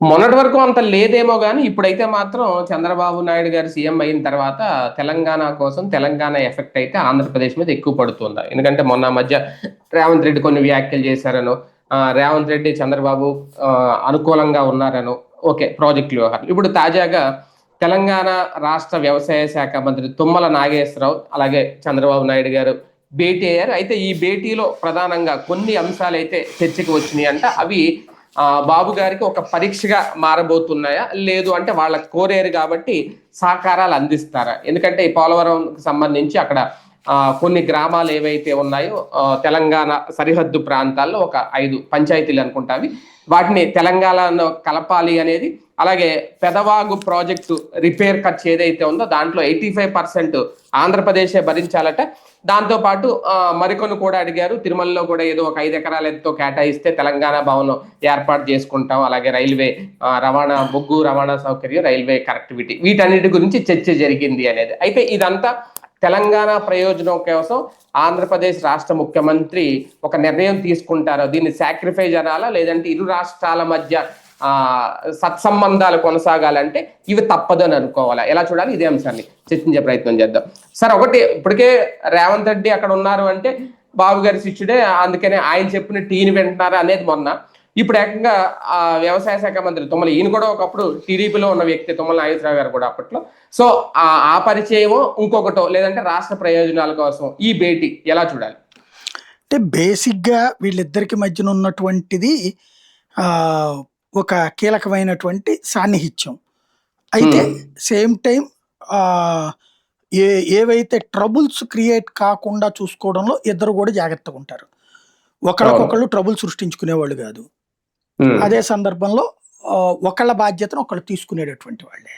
మొన్నటి వరకు అంత లేదేమో గానీ ఇప్పుడైతే మాత్రం చంద్రబాబు నాయుడు గారు సీఎం అయిన తర్వాత తెలంగాణ కోసం తెలంగాణ ఎఫెక్ట్ అయితే ఆంధ్రప్రదేశ్ మీద ఎక్కువ పడుతుంది. ఎందుకంటే మొన్న మధ్య రేవంత్ రెడ్డి కొన్ని వ్యాఖ్యలు చేశారనో, రేవంత్ రెడ్డి చంద్రబాబు అనుకూలంగా ఉన్నారనో, ఓకే ప్రాజెక్టుల వ్యవహారం. ఇప్పుడు తాజాగా తెలంగాణ రాష్ట్ర వ్యవసాయ శాఖ మంత్రి తుమ్మల నాగేశ్వరరావు అలాగే చంద్రబాబు నాయుడు గారు భేటీ అయ్యారు. అయితే ఈ భేటీలో ప్రధానంగా కొన్ని అంశాలు అయితే చర్చకు వచ్చినాయి అంట. అవి బాబు గారికి ఒక పరీక్షగా మారబోతున్నాయా, లేదు అంటే వాళ్ళ కోరేరు కాబట్టి సహకారాలు అందిస్తారా? ఎందుకంటే ఈ పోలవరంకి సంబంధించి అక్కడ కొన్ని గ్రామాలు ఏవైతే ఉన్నాయో తెలంగాణ సరిహద్దు ప్రాంతాల్లో ఒక 5 పంచాయతీలు అనుకుంటావి, వాటిని తెలంగాణలో కలపాలి అనేది, అలాగే పెదవాగు ప్రాజెక్టు రిపేర్ ఖర్చు ఏదైతే ఉందో దాంట్లో 85% ఆంధ్రప్రదేశే భరించాలట. దాంతోపాటు మరికొన్ని కూడా అడిగారు. తిరుమలలో కూడా ఏదో ఒక 5 ఎకరాల ఎంతో కేటాయిస్తే తెలంగాణ భవనం ఏర్పాటు చేసుకుంటాం, అలాగే రైల్వే రవాణా, బొగ్గు రవాణా సౌకర్యం, రైల్వే కనెక్టివిటీ, వీటన్నిటి గురించి చర్చ జరిగింది అనేది. అయితే ఇదంతా తెలంగాణ ప్రయోజనం కోసం ఆంధ్రప్రదేశ్ రాష్ట్ర ముఖ్యమంత్రి ఒక నిర్ణయం తీసుకుంటారో, దీన్ని సాక్రిఫైస్ అనాలా, లేదంటే ఇరు రాష్ట్రాల మధ్య సత్సంబంధాలు కొనసాగాలంటే ఇవి తప్పదని అనుకోవాలా? ఎలా చూడాలి? ఇదే అంశాన్ని చర్చించే ప్రయత్నం చేద్దాం. సార్, ఒకటి, ఇప్పటికే రేవంత్ రెడ్డి అక్కడ ఉన్నారు అంటే బాబు గారి శిష్యుడే, అందుకనే ఆయన చెప్పిన టీని వింటున్నారు అనేది మొన్న. ఇప్పుడు ఏకంగా వ్యవసాయ శాఖ మంత్రి తుమ్మల, ఈయన కూడా ఒకప్పుడు టీడీపీలో ఉన్న వ్యక్తి, తుమ్మల నాగేశ్వరరావు గారు కూడా అప్పట్లో. సో ఆ పరిచయమో ఇంకొకటో, లేదంటే రాష్ట్ర ప్రయోజనాల కోసం ఈ భేటీ ఎలా చూడాలి? అంటే బేసిక్గా వీళ్ళిద్దరికి మధ్యన ఉన్నటువంటిది ఒక కీలకమైనటువంటి సాన్నిహిత్యం. అయితే సేమ్ టైం ఏవైతే ట్రబుల్స్ క్రియేట్ కాకుండా చూసుకోవడంలో ఇద్దరు కూడా జాగ్రత్తగా ఉంటారు. ఒకళ్ళకొకళ్ళు ట్రబుల్ సృష్టించుకునేవాళ్ళు కాదు. అదే సందర్భంలో ఒకళ్ళ బాధ్యతను ఒకళ్ళు తీసుకునేటటువంటి వాళ్ళే.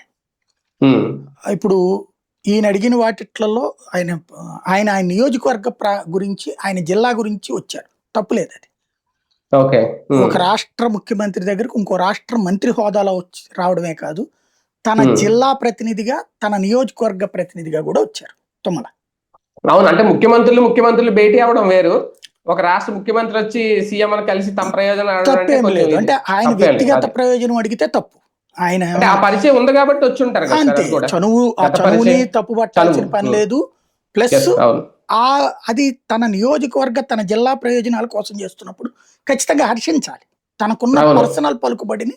ఇప్పుడు ఈయన అడిగిన వాటిట్లలో ఆయన నియోజకవర్గ గురించి, ఆయన జిల్లా గురించి వచ్చారు, తప్పులేదు అది. ఒక రాష్ట్ర ముఖ్యమంత్రి దగ్గరకు ఇంకో రాష్ట్ర మంత్రి హోదాలో రావడమే కాదు, తన జిల్లా ప్రతినిధిగా, తన నియోజకవర్గ ప్రతినిధిగా కూడా వచ్చారు తుమ్మల. అవును, అంటే ముఖ్యమంత్రులు భేటీ అవడం వేరు, ఒక రాష్ట్ర ముఖ్యమంత్రి వచ్చి సీఎం అని కలిసి తమ ప్రయోజనం తప్పేం లేదు. అంటే ఆయన వ్యక్తిగత ప్రయోజనం అడిగితే తప్పు. ఆయన పరిచయం ఉంది కాబట్టి వచ్చి ఉంటారు అంతే. చనువుని తప్పు పట్టాల్సిన పని లేదు. ప్లస్ అది తన నియోజకవర్గ, తన జిల్లా ప్రయోజనాల కోసం చేస్తున్నప్పుడు ఖచ్చితంగా హర్షించాలి. తనకున్న పర్సనల్ పలుకుబడిని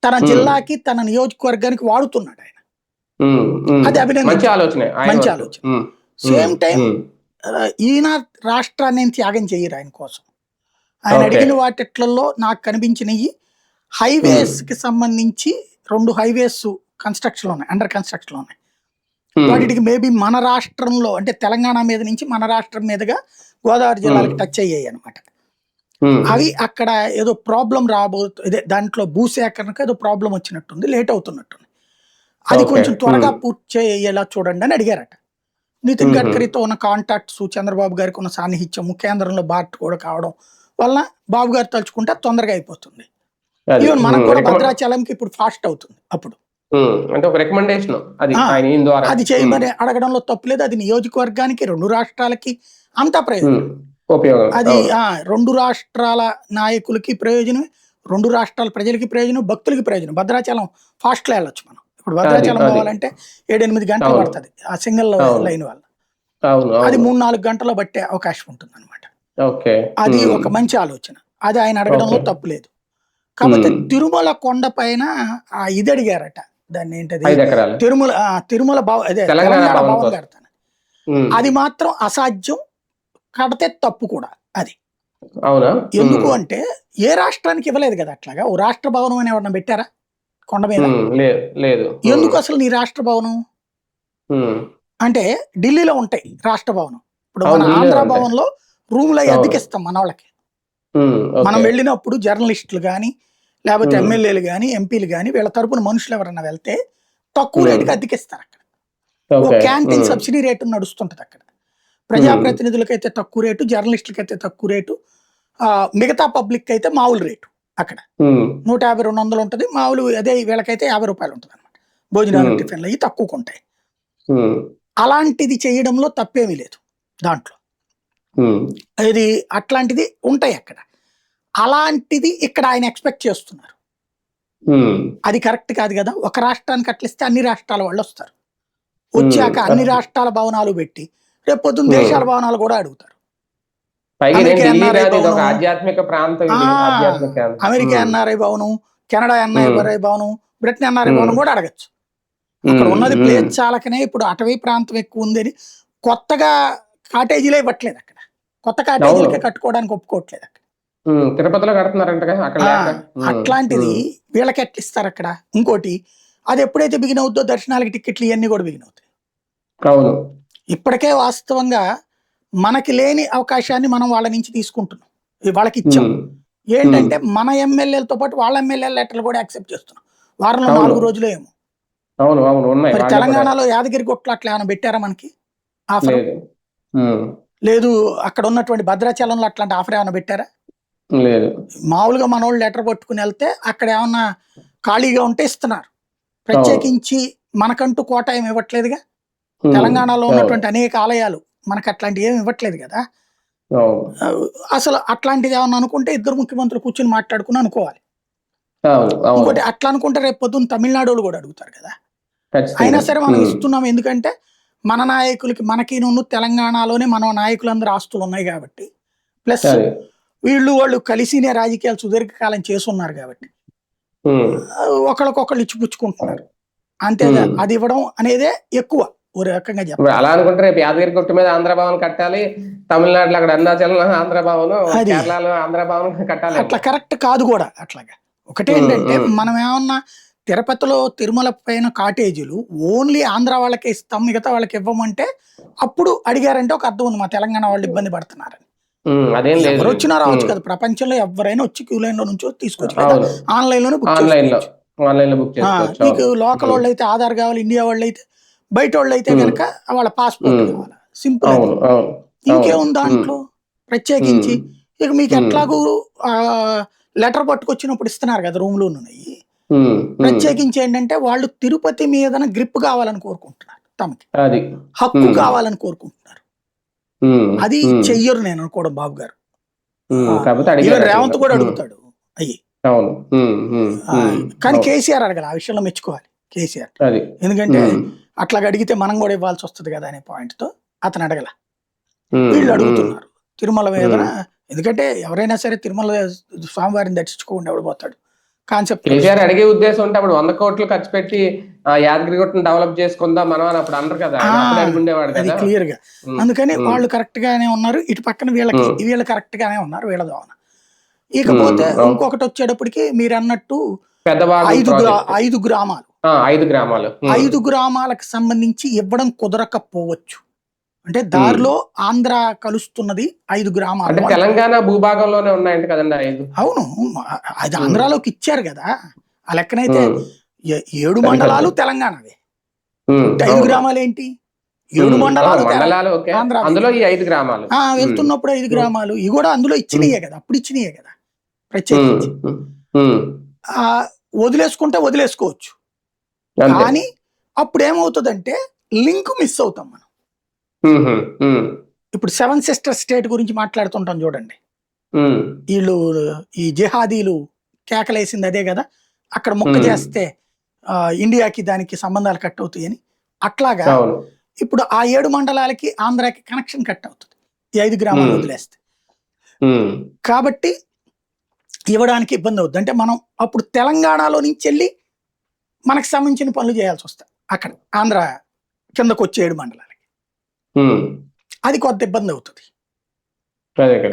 తన జిల్లాకి, తన నియోజకవర్గానికి వాడుతున్నాడు ఆయన. అది మంచి ఆలోచన. సేమ్ టైం ఈయన రాష్ట్రాన్ని త్యాగం చేయరు ఆయన కోసం. ఆయన అడిగిన వాటిట్లలో నాకు కనిపించినవి, హైవేస్ కి సంబంధించి 2 హైవేస్ కన్స్ట్రక్షన్ ఉన్నాయి, అండర్ కన్స్ట్రక్షన్ ఉన్నాయి. వాటికి మేబీ మన రాష్ట్రంలో, అంటే తెలంగాణ మీద నుంచి మన రాష్ట్రం మీదుగా గోదావరి జిల్లాలకు టచ్ అయ్యాయి అనమాట. అవి అక్కడ ఏదో ప్రాబ్లం రాబోతుంది, దాంట్లో భూసేకరణకు ఏదో ప్రాబ్లం వచ్చినట్టుంది, లేట్ అవుతున్నట్టుంది. అది కొంచెం త్వరగా పూర్తి చేయేలా చూడండి అని అడిగారట. నితిన్ గడ్కరీతో ఉన్న కాంటాక్ట్స్, చంద్రబాబు గారికి ఉన్న సాన్నిహిత్యం, కేంద్రంలో బార్ట్ కూడా కావడం వల్ల బాబు గారు తలుచుకుంటే తొందరగా అయిపోతుంది. ఈవెన్ మనకు కూడా భద్రాచలంకి ఇప్పుడు ఫాస్ట్ అవుతుంది. అప్పుడు అది చేయమని అడగడంలో తప్పులేదు. అది నియోజకవర్గానికి, 2 రాష్ట్రాలకి అంతా ప్రయోజనం. అది 2 రాష్ట్రాల నాయకులకి ప్రయోజనమే, 2 రాష్ట్రాల ప్రజలకి ప్రయోజనం, భక్తులకి ప్రయోజనం. భద్రాచలం ఫాస్ట్ లో వెళ్ళొచ్చు మనం. ఇప్పుడు భద్రాచలం పోవాలంటే 7-8 గంటలు పడుతుంది ఆ సింగిల్ లైన్ వల్ల. అది 3-4 గంటల్లో పట్టే అవకాశం ఉంటుంది అనమాట. అది ఒక మంచి ఆలోచన. అది ఆయన అడగడంలో తప్పు లేదు. కాకపోతే తిరుమల కొండ పైన ఇది అడిగారట, దాన్ని ఏంటది, తిరుమల తెలంగాణ భవన్ కడతాను. అది మాత్రం అసాధ్యం, కడితే తప్పు కూడా అది. ఎందుకు అంటే ఏ రాష్ట్రానికి ఇవ్వలేదు కదా అట్లాగా. ఓ రాష్ట్ర భవనం అని ఎవరన్నా పెట్టారా కొండ మీద? లేదు. ఎందుకు అసలు నీ రాష్ట్ర భవనం అంటే ఢిల్లీలో ఉంటాయి రాష్ట్ర భవనం. ఇప్పుడు మన ఆంధ్ర భవన్ లో రూమ్లో అద్దెకిస్తాం మన వాళ్ళకి. మనం వెళ్ళినప్పుడు జర్నలిస్టులు కానీ, లేకపోతే ఎమ్మెల్యేలు కానీ, ఎంపీలు కానీ, వీళ్ళ తరపున మనుషులు ఎవరన్నా వెళ్తే తక్కువ రేటుకి అద్దెకిస్తారు అక్కడ. ఓ క్యాంటీన్ సబ్సిడీ రేటు నడుస్తుంటది అక్కడ. ప్రజాప్రతినిధులకైతే తక్కువ రేటు, జర్నలిస్టులకైతే తక్కువ రేటు, మిగతా పబ్లిక్ అయితే మామూలు రేటు. అక్కడ 150-200 ఉంటుంది మామూలు. అదే వీళ్ళకైతే 50 రూపాయలు ఉంటుంది అనమాట. భోజనాలు, టిఫిన్లు అవి తక్కువకు ఉంటాయి. అలాంటిది చేయడంలో తప్పేమీ లేదు దాంట్లో. ఇది అట్లాంటిది ఉంటాయి అక్కడ. అలాంటిది ఇక్కడ ఆయన ఎక్స్పెక్ట్ చేస్తున్నారు. అది కరెక్ట్ కాదు కదా. ఒక రాష్ట్రానికి అట్లిస్తే అన్ని రాష్ట్రాల వాళ్ళు వస్తారు, వచ్చాక అన్ని రాష్ట్రాల భవనాలు పెట్టి రేపు పొద్దున్న దేశాల భవనాలు కూడా అడుగుతారు. అమెరికా ఎన్ఆర్ఐ భవనం, అమెరికా ఎన్ఆర్ఐ భవనం, కెనడా ఎన్ఆర్ఐ భవనం, బ్రిటన్ ఎన్ఆర్ఐ భవనం కూడా అడగచ్చు. అక్కడ ఉన్నది ప్లేస్ చాలకనే ఇప్పుడు అటవీ ప్రాంతం ఎక్కువ ఉంది అని కొత్తగా కాటేజీలే ఇవ్వట్లేదు. అక్కడ కొత్త కాటేజీలకే కట్టుకోవడానికి ఒప్పుకోవట్లేదు. అక్కడ తిరుపతిలో కడుతున్నారంట. అట్లాంటిది వీళ్ళకి ఎట్లా ఇస్తారు అక్కడ? ఇంకోటి, అది ఎప్పుడైతే బిగిన్ అవుతుందో దర్శనాలకి టికెట్లు ఇవన్నీ కూడా బిగిన్ అవుతాయి. ఇప్పటికే వాస్తవంగా మనకి లేని అవకాశాన్ని మనం వాళ్ళ నుంచి తీసుకుంటున్నాం, వాళ్ళకి ఇచ్చాం. ఏంటంటే మన ఎమ్మెల్యేలతో పాటు వాళ్ళ ఎమ్మెల్యేల లెటర్లు కూడా యాక్సెప్ట్ చేస్తున్నాం. వారంలో 4 రోజులు ఏమో. మరి తెలంగాణలో యాదగిరి గుట్టలు అట్లా ఏమైనా పెట్టారా మనకి ఆఫర్? లేదు. అక్కడ ఉన్నటువంటి భద్రాచలంలో అట్లాంటి ఆఫర్ ఏమైనా పెట్టారా? లేదు. మామూలుగా మనోళ్ళు లెటర్ పట్టుకుని వెళ్తే అక్కడ ఏమన్నా ఖాళీగా ఉంటే ఇస్తున్నారు. ప్రత్యేకించి మనకంటూ కోట ఏమి ఇవ్వట్లేదుగా. తెలంగాణలో ఉన్నటువంటి అనేక ఆలయాలు మనకు అట్లాంటివి ఏమి ఇవ్వట్లేదు కదా. అసలు అట్లాంటిది ఏమన్నా అనుకుంటే ఇద్దరు ముఖ్యమంత్రులు కూర్చొని మాట్లాడుకుని అనుకోవాలి. ఇంకోటి, అట్లా అనుకుంటే రేపు పొద్దున్న తమిళనాడు వాళ్ళు కూడా అడుగుతారు కదా. అయినా సరే మనం ఇస్తున్నాం, ఎందుకంటే మన నాయకులకి, మనకి తెలంగాణలోనే మన నాయకులందరూ ఆస్తులు ఉన్నాయి కాబట్టి, ప్లస్ వాళ్ళు కలిసినే రాజకీయాలు సుదీర్ఘకాలం చేస్తున్నారు కాబట్టి ఒకళ్ళకొకళ్ళు ఇచ్చిపుచ్చుకుంటున్నారు. అంతేగా, అది ఇవ్వడం అనేదే ఎక్కువ ఓ రకంగా చెప్పాలి. అలా అనుకుంటే రేపు యాదగిరి గుట్ట మీద ఆంధ్ర భవన్ కట్టాలి, తమిళనాడులో అక్కడ అరుణాచలం ఆంధ్ర భవన్, కేరళలో ఆంధ్ర భవన్ కట్టాలి. అట్లా కరెక్ట్ కాదు కూడా. అట్లాగా ఒకటే ఏంటంటే, మనం ఏమన్నా తిరుపతిలో తిరుమల పైన కాటేజీలు ఓన్లీ ఆంధ్ర వాళ్ళకే ఇస్తాం, మిగతా వాళ్ళకి ఇవ్వమంటే అప్పుడు అడిగారంటే ఒక అర్థం ఉంది, మా తెలంగాణ వాళ్ళు ఇబ్బంది పడుతున్నారని. ఎవరు వచ్చినా రావచ్చు కదా, ప్రపంచంలో ఎవరైనా వచ్చి క్యూ లైన్ లో నుంచి తీసుకొచ్చి కదా ఆన్లైన్ లోనే బుక్ చేసుకోవచ్చు. మీకు లోకల్ వాళ్ళు అయితే ఆధార్ కావాలి, ఇండియా వాళ్ళు అయితే, బయట వాళ్ళు అయితే కనుక వాళ్ళ పాస్పోర్ట్ కావాలి. సింపుల్. ఇంకేముంది దాంట్లో ప్రత్యేకించి? ఇక మీకు ఎట్లాగూ లెటర్ పట్టుకొచ్చినప్పుడు ఇస్తున్నారు కదా రూమ్లో ఉన్నాయి. ప్రత్యేకించి ఏంటంటే వాళ్ళు తిరుపతి మీద గ్రిప్ కావాలని కోరుకుంటున్నారు, తమకి హక్కు కావాలని కోరుకుంటున్నారు. అది చెయ్యరు నేను అనుకోవడం బాబు గారు. రేవంత్ కూడా అడుగుతాడు అయ్యి, కానీ కేసీఆర్ అడగాలి. ఆ విషయంలో మెచ్చుకోవాలి కేసీఆర్. ఎందుకంటే అట్లాగ అడిగితే మనం కూడా ఇవ్వాల్సి వస్తుంది కదా అనే పాయింట్ తో అతను అడగల. వీళ్ళు అడుగుతున్నారు తిరుమల మీద. ఎందుకంటే ఎవరైనా సరే తిరుమల స్వామివారిని దర్శించుకోకుండా ఎవడు పోతాడు కాన్సెప్ట్. కేసీఆర్ అడిగే ఉద్దేశం ఉంటే అప్పుడు 100 కోట్లు ఖర్చు పెట్టి యాదగిరి గుట్టను డెవలప్ చేసుకుందాం మనం అని అప్పుడు అన్నారు కదా, అది క్లియర్ గా. అందుకని వాళ్ళు కరెక్ట్ గానే ఉన్నారు, ఇటు పక్కన వీళ్ళు కరెక్ట్ గానే ఉన్నారు వీళ్ళ ద్వారా. ఇకపోతే ఇంకొకటి వచ్చేటప్పటికి మీరు అన్నట్టు 5 గ్రామాలు 5 గ్రామాలకు సంబంధించి ఇవ్వడం కుదరకపోవచ్చు. అంటే దారిలో ఆంధ్ర కలుస్తున్నది 5 గ్రామాలు. తెలంగాణ భూభాగంలోనే ఉన్నాయంట కదండి 5. అవును, అది ఆంధ్రాలోకి ఇచ్చారు కదా. ఆ లెక్కనైతే 7 మండలాలు తెలంగాణవే. 5 గ్రామాలు ఏంటి? 7 మండలాలు అందులో ఈ 5 గ్రామాలు వెళ్తున్నప్పుడు 5 గ్రామాలు ఇవి కూడా అందులో ఇచ్చినయే కదా, అప్పుడు ఇచ్చినయే కదా. ప్రత్యేకించి వదిలేసుకుంటే వదిలేసుకోవచ్చు, కానీ అప్పుడు ఏమవుతుందంటే లింక్ మిస్ అవుతాం మనం. ఇప్పుడు 7 సిస్టర్ స్టేట్ గురించి మాట్లాడుతుంటాం చూడండి. వీళ్ళు ఈ జిహాదీలు కేకలేసింది అదే కదా, అక్కడ మొక్క చేస్తే ఇండియాకి దానికి సంబంధాలు కట్ అవుతాయని. అట్లాగా ఇప్పుడు ఆ 7 మండలాలకి ఆంధ్రాకి కనెక్షన్ కట్ అవుతుంది ఈ 5 గ్రామాలు వదిలేస్తే. కాబట్టి ఇవ్వడానికి ఇబ్బంది అవుతుంది. అంటే మనం అప్పుడు తెలంగాణలో నుంచి వెళ్ళి మనకు సంబంధించిన పనులు చేయాల్సి వస్తాయి అక్కడ ఆంధ్ర కిందకు వచ్చే 7 మండలాలకి. అది కొంత ఇబ్బంది అవుతుంది.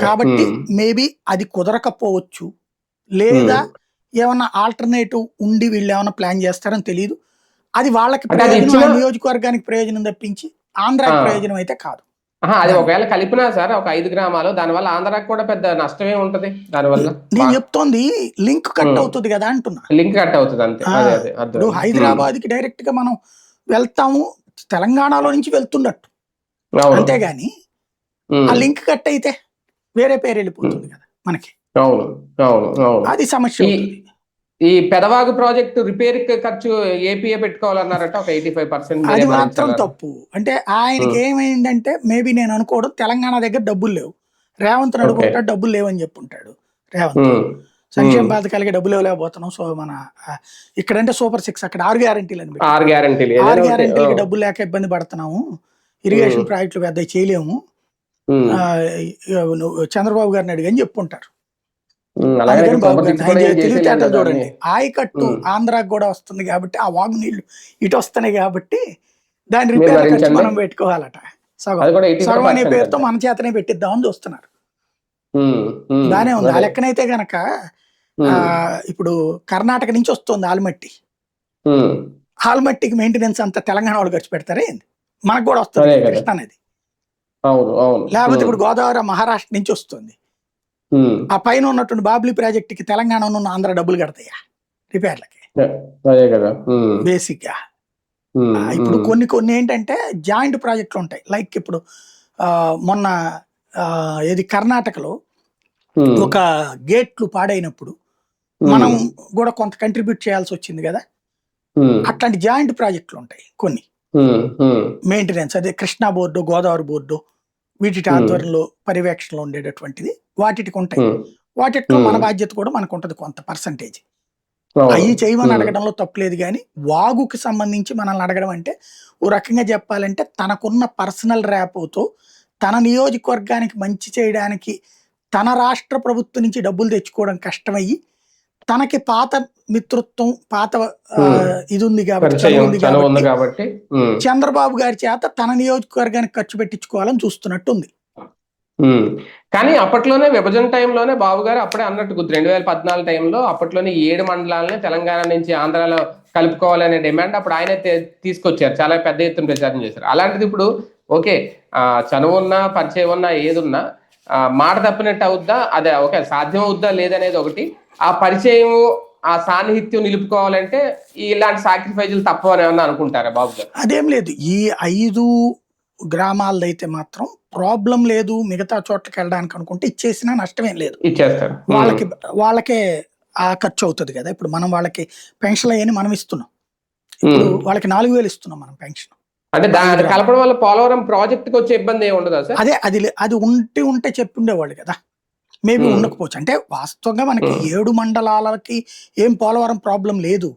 కాబట్టి మేబీ అది కుదరకపోవచ్చు, లేదా ఏమన్నా ఆల్టర్నేటివ్ ఉండి వీళ్ళు ఏమైనా ప్లాన్ చేస్తారని తెలియదు. అది వాళ్ళకి ప్రయోజనం, నియోజకవర్గానికి ప్రయోజనం తప్పించి ఆంధ్రాకి ప్రయోజనం అయితే కాదు. అది ఒకవేళ కలిపినా సార్ ఒక 5 గ్రామాలు, దానివల్ల ఆంధ్రాకి కూడా పెద్ద నష్టమే ఉంటది. దానివల్ల నేను చెప్తోంది లింక్ కట్ అవుతుంది కదా అంటున్నా. లింక్ కట్ అవుతుంది అంతే. ఇప్పుడు హైదరాబాద్ కి డైరెక్ట్ గా మనం వెళ్తాము, తెలంగాణలో నుంచి వెళ్తున్నట్టు, అంతేగాని ఆ లింక్ కట్ అయితే వేరే పేరు వెళ్ళిపోతుంది కదా మనకి. అది సమస్య. ఈ పెదవాగు ప్రాజెక్టు రిపేర్ ఖర్చు ఏపీఏ పెట్టుకోవాలన్నారట ఒక 85%. అది మాత్రం తప్పు. అంటే ఆయనకి ఏమైందంటే మేబీ నేను అనుకోవడం తెలంగాణ దగ్గర డబ్బులు లేవు, రేవంత్ అనుకుంటా డబ్బులు లేవని చెప్పుంటాడు రేవంత్. సంక్షేమ పథకాలకి డబ్బులు ఇవ్వలేకపోతున్నాం. సో మన ఇక్కడంటే సూపర్ 6, అక్కడ 6 గ్యారెంటీలు అని 6 గ్యారెంటీలు 6 గ్యారెంటీలకి డబ్బులు లేక ఇబ్బంది పడుతున్నాము, ఇరిగేషన్ ప్రాజెక్టులు పెద్ద చేయలేము, చంద్రబాబు గారిని అడిగని చెప్పుకుంటారు. తెలివితేటలు చూడండి, ఆయకట్టు ఆంధ్రాకి కూడా వస్తుంది కాబట్టి ఆ వాగు నీళ్లు ఇటు వస్తున్నాయి కాబట్టి దాని రిపేర్ ఖర్చు మనం పెట్టుకోవాలట. సగం అనే పేరుతో మన చేతనే పెట్టిద్దామని చూస్తున్నారు. బానే ఉంది. ఆ లెక్కనైతే గనక ఇప్పుడు కర్ణాటక నుంచి వస్తుంది ఆల్మట్టి, ఆల్మట్టికి మెయింటెనెన్స్ అంతా తెలంగాణ వాళ్ళు ఖర్చు పెడతారే, మనకు కూడా వస్తుంది కృష్ణా నది. లేకపోతే ఇప్పుడు గోదావరి మహారాష్ట్ర నుంచి వస్తుంది, ఆ పైన ఉన్నటువంటి బాబ్లీ ప్రాజెక్ట్ కి తెలంగాణ ఉన్న ఆంధ్ర డబ్బులు కడతాయా రిపేర్లకి బేసిక్ గా. ఇప్పుడు కొన్ని ఏంటంటే జాయింట్ ప్రాజెక్టులు ఉంటాయి. లైక్ ఇప్పుడు మొన్న ఏది కర్ణాటకలో ఒక గేట్లు పాడైనప్పుడు మనం కూడా కొంత కంట్రిబ్యూట్ చేయాల్సి వచ్చింది కదా, అట్లాంటి జాయింట్ ప్రాజెక్టులు ఉంటాయి కొన్ని మెయింటెనెన్స్. అదే కృష్ణా బోర్డు, గోదావరి బోర్డు వీటి ఆధ్వర్యంలో పర్యవేక్షణలో ఉండేటటువంటిది వాటికి ఉంటాయి. వాటిలో మన బాధ్యత కూడా మనకు ఉంటుంది కొంత పర్సంటేజ్. అవి చేయమని అడగడంలో తప్పులేదు, కానీ వాగుకి సంబంధించి మనల్ని అడగడం అంటే ఓ రకంగా చెప్పాలంటే తనకున్న పర్సనల్ ర్యాపోతో తన నియోజకవర్గానికి మంచి చేయడానికి తన రాష్ట్ర ప్రభుత్వం నుంచి డబ్బులు తెచ్చుకోవడం కష్టమయ్యి, తనకి పాత మిత్రత్వం పాత ఇది ఉంది కాబట్టి చంద్రబాబు గారి చేత తన నియోజకవర్గానికి ఖర్చు పెట్టించుకోవాలని చూస్తున్నట్టుంది. కానీ అప్పట్లోనే విభజన టైంలోనే బాబు గారు అప్పుడే అన్నట్టు 2014 టైంలో అప్పట్లోనే 7 మండలాలని తెలంగాణ నుంచి ఆంధ్రాలో కలుపుకోవాలనే డిమాండ్ అప్పుడు ఆయన తీసుకొచ్చారు, చాలా పెద్ద ఎత్తున ప్రచారం చేశారు. అలాంటిది ఇప్పుడు ఓకే చనువు ఉన్నా పరిచయం ఉన్నా ఏదున్నా మాట తప్పినట్టు అవుద్దా, అదే ఓకే సాధ్యం అవుద్దా లేదనేది ఒకటి. ఆ పరిచయం ఆ సాన్నిహిత్యం నిలుపుకోవాలంటే ఇలాంటి సాక్రిఫైజులు తప్పని ఏమన్నా అనుకుంటారా బాబు గారు? అదేం లేదు, ఈ 5 గ్రామాలదైతే మాత్రం ప్రాబ్లం లేదు, మిగతా చోట్లకి వెళ్ళడానికి అనుకుంటే ఇచ్చేసినా నష్టమేం లేదు, ఇచ్చేస్తారు. వాళ్ళకే ఆ ఖర్చు అవుతుంది కదా. ఇప్పుడు మనం వాళ్ళకి పెన్షన్ అయ్యని మనం ఇస్తున్నాం, ఇప్పుడు వాళ్ళకి 4000 ఇస్తున్నాం మనం పెన్షన్. అంటే దాన్ని కలపడం వల్ల పోలవరం ప్రాజెక్టుకి వచ్చే ఇబ్బంది ఏమి ఉండదా సార్? అదే అది ఉంటే చెప్పి ఉండేవాళ్ళు కదా, మేబీ ఉండకపోవచ్చు. అంటే వాస్తవంగా మనకి 7 మండలాలకి ఏం పోలవరం ప్రాబ్లం లేదు.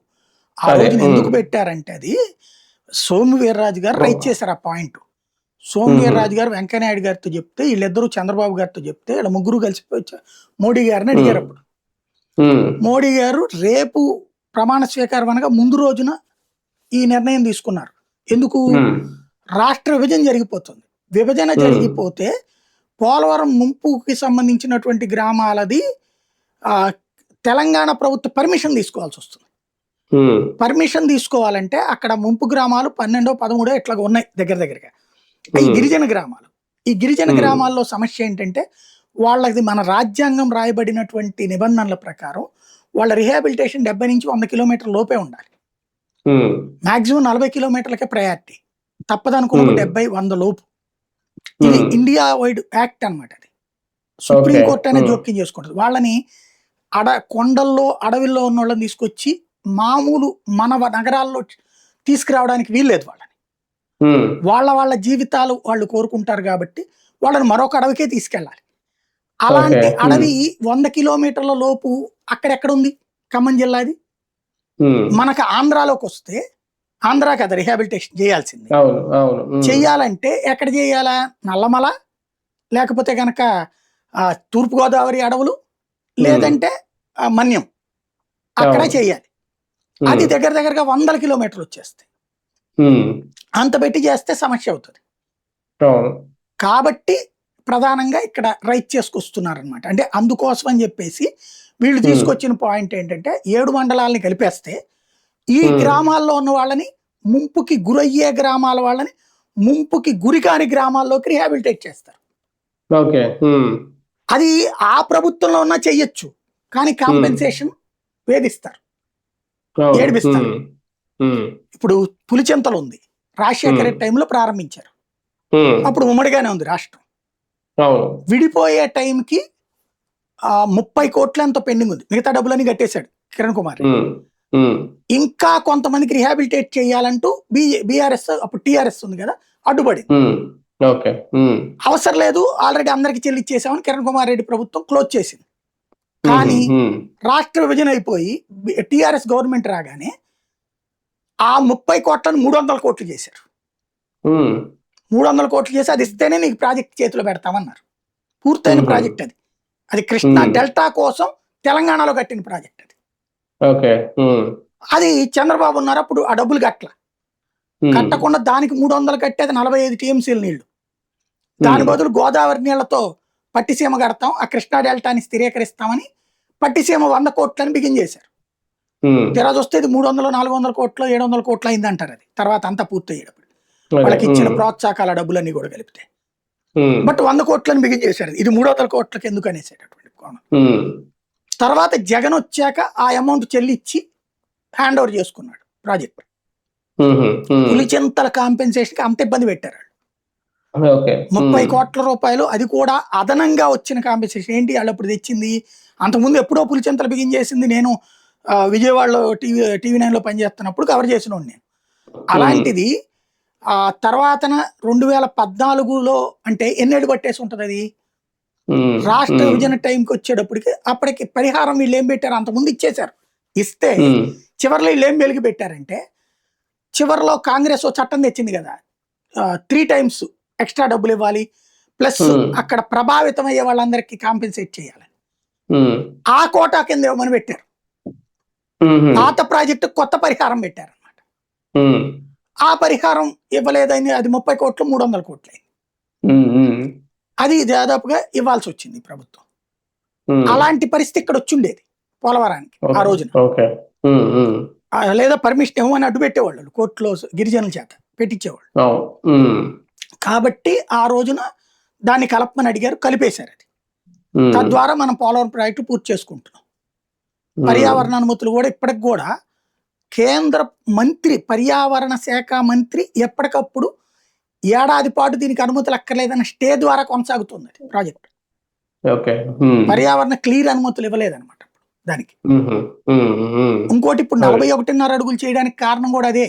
ఆ రోజున ఎందుకు పెట్టారంటే అది సోము వీర్రాజు గారు రైట్ చేశారు ఆ పాయింట్. సోము వీర్రాజు గారు వెంకయ్యనాయుడు గారితో చెప్తే, వీళ్ళిద్దరూ చంద్రబాబు గారితో చెప్తే, వీళ్ళ ముగ్గురు కలిసిపోయి మోడీ గారిని అడిగారు. అప్పుడు మోడీ గారు రేపు ప్రమాణ స్వీకారం అనగా ముందు రోజున ఈ నిర్ణయం తీసుకున్నారు. ఎందుకు? రాష్ట్ర విభజన జరిగిపోతుంది. విభజన జరిగిపోతే పోలవరం ముంపుకి సంబంధించినటువంటి గ్రామాలది తెలంగాణ ప్రభుత్వ పర్మిషన్ తీసుకోవాల్సి వస్తుంది. పర్మిషన్ తీసుకోవాలంటే అక్కడ ముంపు గ్రామాలు 12, 13 ఇట్లా ఉన్నాయి దగ్గరగా. ఈ గిరిజన గ్రామాలు, ఈ గిరిజన గ్రామాల్లో సమస్య ఏంటంటే వాళ్ళది మన రాజ్యాంగం రాయబడినటువంటి నిబంధనల ప్రకారం వాళ్ళ రిహాబిలిటేషన్ 70 నుంచి 100 కిలోమీటర్ల లోపే ఉండాలి. మాక్సిమం 40 కిలోమీటర్లకే ప్రయారిటీ, తప్పదనుకున్న 70, 100 లోపు. ఇది ఇండియా వైడ్ యాక్ట్ అనమాట. అది సుప్రీంకోర్టు అనేది జోక్యం చేసుకుంటుంది. వాళ్ళని కొండల్లో అడవిల్లో ఉన్న వాళ్ళని తీసుకొచ్చి మామూలు మన నగరాల్లో తీసుకురావడానికి వీల్లేదు. వాళ్ళ జీవితాలు వాళ్ళు కోరుకుంటారు కాబట్టి వాళ్ళని మరొక అడవికే తీసుకెళ్ళాలి. అలాంటి అడవి 100 కిలోమీటర్ల లోపు అక్కడెక్కడ ఉంది? ఖమ్మం జిల్లాది. మనకు ఆంధ్రాలోకి వస్తే ఆంధ్రాకి అది రిహాబిలిటేషన్ చేయాల్సింది. చెయ్యాలంటే ఎక్కడ చేయాలా? నల్లమల, లేకపోతే గనక తూర్పుగోదావరి అడవులు, లేదంటే మన్యం, అక్కడ చేయాలి. అది దగ్గరగా 100 కిలోమీటర్లు వచ్చేస్తాయి. అంత పెట్టి చేస్తే సమస్య అవుతుంది. కాబట్టి ప్రధానంగా ఇక్కడ రైట్ చేసుకొస్తున్నారు అనమాట. అంటే అందుకోసం అని చెప్పేసి వీళ్ళు తీసుకొచ్చిన పాయింట్ ఏంటంటే 7 మండలాలని కలిపేస్తే ఈ గ్రామాల్లో ఉన్న వాళ్ళని, ముంపుకి గురయ్యే గ్రామాల వాళ్ళని ముంపుకి గురికాని గ్రామాల్లోకి రిహాబిలిటేట్ చేస్తారు. అది ఆ ప్రభుత్వంలో ఉన్నా చెయ్యొచ్చు, కానీ కాంపెన్సేషన్ వేధిస్తారు, ఏడిపిస్తారు. ఇప్పుడు పులిచెంతలు ఉంది, రాజశేఖర టైంలో ప్రారంభించారు, అప్పుడు ఉమ్మడిగానే ఉంది రాష్ట్రం. విడిపోయే టైంకి 30 కోట్ల ఎంతో పెండింగ్ ఉంది, మిగతా డబ్బులని కట్టేశాడు కిరణ్ కుమార్. ఇంకా కొంతమందికి రిహాబిలిటేట్ చేయాలంటూ బీఆర్ఎస్, అప్పుడు టీఆర్ఎస్ ఉంది కదా, అడ్డుపడి అవసరం లేదు, ఆల్రెడీ అందరికి చెల్లిచ్చేసామని కిరణ్ కుమార్ రెడ్డి ప్రభుత్వం క్లోజ్ చేసింది. కానీ రాష్ట్ర విభజన అయిపోయి టిఆర్ఎస్ గవర్నమెంట్ రాగానే ఆ 30 కోట్లను 300 కోట్లు చేశారు. 300 కోట్లు చేసి అది ఇస్తేనే నీకు ప్రాజెక్ట్ చేతిలో పెడతామన్నారు. పూర్తయిన ప్రాజెక్ట్ అది. అది కృష్ణా డెల్టా కోసం తెలంగాణలో కట్టిన ప్రాజెక్ట్ అది. అది చంద్రబాబు ఉన్నారు అప్పుడు ఆ డబ్బులు కట్టకుండా దానికి 300 కట్టేది 45 టీఎంసీల నీళ్లు. దాని బదులు గోదావరి నీళ్లతో పట్టిసీమ కడతాం, ఆ కృష్ణా డెల్టాని స్థిరీకరిస్తామని పట్టిసీమ 100 కోట్లని బిగించేశారు. తెర చూస్తే ఇది 300, 400 కోట్లు 700 కోట్లు అయింది అంటారు. అది తర్వాత అంతా పూర్తయ్యేటప్పుడు వాళ్ళకి ఇచ్చిన ప్రోత్సాహకాల డబ్బులన్నీ కూడా కలిపితే. బట్ 100 కోట్లని బిగించేశారు. ఇది 300 కోట్లకి ఎందుకు అనేసేటటువంటి కోణం. తర్వాత జగన్ వచ్చాక ఆ అమౌంట్ చెల్లించి హ్యాండ్ ఓవర్ చేసుకున్నాడు ప్రాజెక్ట్. పులిచింతల కాంపెన్సేషన్ అంత ఇబ్బంది పెట్టారు. 30 కోట్ల రూపాయలు, అది కూడా అదనంగా వచ్చిన కాంపెన్సేషన్. ఏంటి వాళ్ళు అప్పుడు తెచ్చింది, అంతకుముందు ఎప్పుడో పులిచింతలు బిగించేసింది. నేను విజయవాడలో టీవీ 9లో పనిచేస్తున్నప్పుడు కవర్ చేసిన నేను. అలాంటిది ఆ తర్వాతన 2014లో అంటే ఎన్నేళ్ళు పట్టేసి ఉంటది అది. రాష్ట్ర విభజన టైంకి వచ్చేటప్పటికి అప్పటికి పరిహారం వీళ్ళు ఏం పెట్టారు, అంతకుముందు ఇచ్చేశారు. ఇస్తే చివరిలో వీళ్ళు ఏం వెలిగి పెట్టారంటే, చివరిలో కాంగ్రెస్ చట్టం తెచ్చింది కదా, 3 times ఎక్స్ట్రా డబ్బులు ఇవ్వాలి, ప్లస్ అక్కడ ప్రభావితం అయ్యే వాళ్ళందరికీ కాంపెన్సేట్ చేయాలని ఆ కోటా కింద ఇవ్వమని పెట్టారు. పాత ప్రాజెక్టు కొత్త పరిహారం పెట్టారు అన్నమాట. ఆ పరిహారం ఇవ్వలేదని అది 30 కోట్లు 300 కోట్లు అయింది. అది దాదాపుగా ఇవ్వాల్సి వచ్చింది ప్రభుత్వం. అలాంటి పరిస్థితి ఇక్కడ వచ్చిండేది పోలవరానికి ఆ రోజున. లేదా పర్మిషన్ ఇవ్వమని అడ్డు పెట్టేవాళ్ళు కోర్టులో, గిరిజనుల చేత పెట్టించేవాళ్ళు. కాబట్టి ఆ రోజున దాన్ని కలపమని అడిగారు, కలిపేశారు. అది తద్వారా మనం పోలవరం ప్రాజెక్టు పూర్తి చేసుకుంటున్నాం. పర్యావరణ అనుమతులు కూడా ఇప్పటికి కూడా కేంద్ర మంత్రి, పర్యావరణ శాఖ మంత్రి ఎప్పటికప్పుడు ఏడాది పాటు దీనికి అనుమతులు అక్కర్లేదన్న స్టే ద్వారా కొనసాగుతుంది ప్రాజెక్ట్. పర్యావరణ క్లియర్ అనుమతులు ఇవ్వలేదన్నమాట దానికి. ఇంకోటి ఇప్పుడు 41.5 అడుగులు చేయడానికి కారణం కూడా అదే.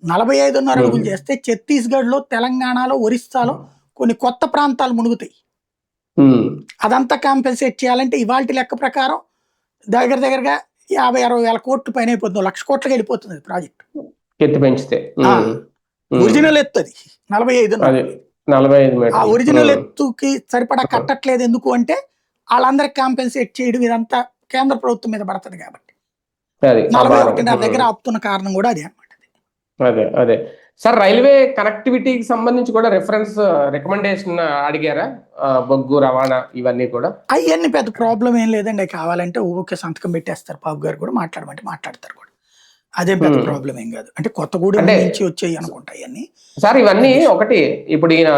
45.5 అడుగులు చేస్తే ఛత్తీస్గఢ్ లో, తెలంగాణలో, ఒరిస్సాలో కొన్ని కొత్త ప్రాంతాలు మునుగుతాయి. అదంతా కాంపెన్సేట్ చేయాలంటే ఇవాళ లెక్క ప్రకారం దగ్గరగా 50-60 వేల కోట్లు పైన అయిపోతుంది. 1,00,000 కోట్లకి వెళ్ళిపోతుంది ప్రాజెక్ట్. ఎత్తు పెంచితే ఒరిజినల్ ఎత్తు అది 45. ఆ ఒరిజినల్ ఎత్తుకి సరిపడా కట్టట్లేదు. ఎందుకు అంటే వాళ్ళందరికి కాంపెన్సేట్ చేయడం ఇదంతా కేంద్ర ప్రభుత్వం మీద పడుతుంది కాబట్టి 41.5 దగ్గర ఆపుతున్న కారణం కూడా అదే అన్నమాట. అదే సార్, రైల్వే కనెక్టివిటీకి సంబంధించి కూడా రికమెండేషన్ అడిగారా? బొగ్గు రవాణా ఇవన్నీ కూడా అవన్నీ పెద్ద ప్రాబ్లం ఏం లేదండి. కావాలంటే ఊరికే సంతకం పెట్టేస్తారు. బాబు గారు కూడా మాట్లాడమంటే మాట్లాడతారు కూడా. అదేం పెద్ద ప్రాబ్లం ఏం కాదు. అంటే కొత్తగూడెం నుంచి వచ్చాయి అనుకుంటాయి అన్ని. సార్ ఇవన్నీ ఒకటి, ఇప్పుడు ఈయన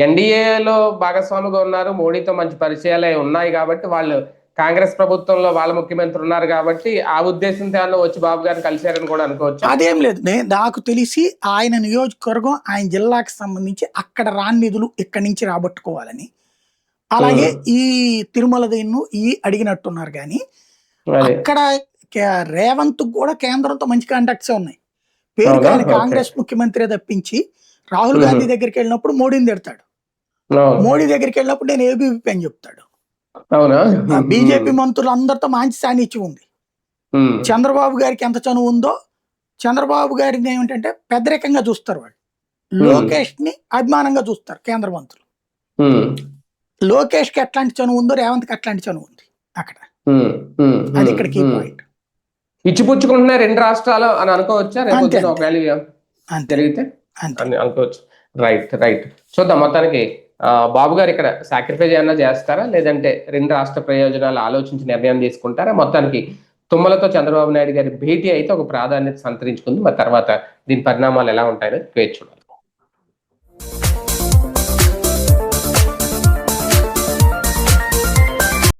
ఎన్డీఏలో భాగస్వామిగా ఉన్నారు, మోడీతో మంచి పరిచయాలే ఉన్నాయి కాబట్టి, వాళ్ళు కాంగ్రెస్ ప్రభుత్వంలో వాళ్ళ ముఖ్యమంత్రి ఉన్నారు కాబట్టి ఆ ఉద్దేశంతో వచ్చి బాబు గారిని కలిశారని కూడా అనుకోవచ్చు. అదేం లేదు. నాకు తెలిసి ఆయన నియోజకవర్గం, ఆయన జిల్లాకి సంబంధించి అక్కడ రాని నిధులు ఇక్కడి నుంచి రాబట్టుకోవాలని, అలాగే ఈ తిరుమల దీన్ని అడిగినట్టున్నారు. కానీ అక్కడ రేవంత్ కూడా కేంద్రంతో మంచి కాంటాక్ట్స్ ఉన్నాయి. పేరుకి ఆయన కాంగ్రెస్ ముఖ్యమంత్రి తప్పించి రాహుల్ గాంధీ దగ్గరికి వెళ్ళినప్పుడు మోడీని తిడతాడు, మోడీ దగ్గరికి వెళ్ళినప్పుడు నేను ఏబీవీపీ అని చెప్తాడు. బీజేపీ మంత్రులు అందరితో మంచి సాన్నిధ్యం ఉంది. చంద్రబాబు గారికి ఎంత చనువు ఉందో, చంద్రబాబు గారిని ఏమిటంటే పెద్దరికంగా చూస్తారు వాళ్ళు. లోకేష్ ని అభిమానంగా చూస్తారు కేంద్ర మంత్రులు. లోకేష్ కి ఎట్లాంటి చనువు ఉందో రేవంత్ కి అట్లాంటి చనువు ఉంది అక్కడ. అది ఇక్కడ కీ పాయింట్. ఇచ్చిపుచ్చుకుంటున్నాయి 2 రాష్ట్రాలు అని అనుకోవచ్చా? జరిగితే అనుకోవచ్చు. రైట్ చూద్దాం. మొత్తానికి బాబు గారు ఇక్కడ సాక్రిఫైస్ ఏమన్నా చేస్తారా, లేదంటే 2 రాష్ట్ర ప్రయోజనాలు ఆలోచించి నిర్ణయం తీసుకుంటారా? మొత్తానికి తుమ్మలతో చంద్రబాబు నాయుడు గారి భేటీ అయితే ఒక ప్రాధాన్యత సంతరించుకుంది. మరి తర్వాత దీని పరిణామాలు ఎలా ఉంటాయో వేచి చూడాలి.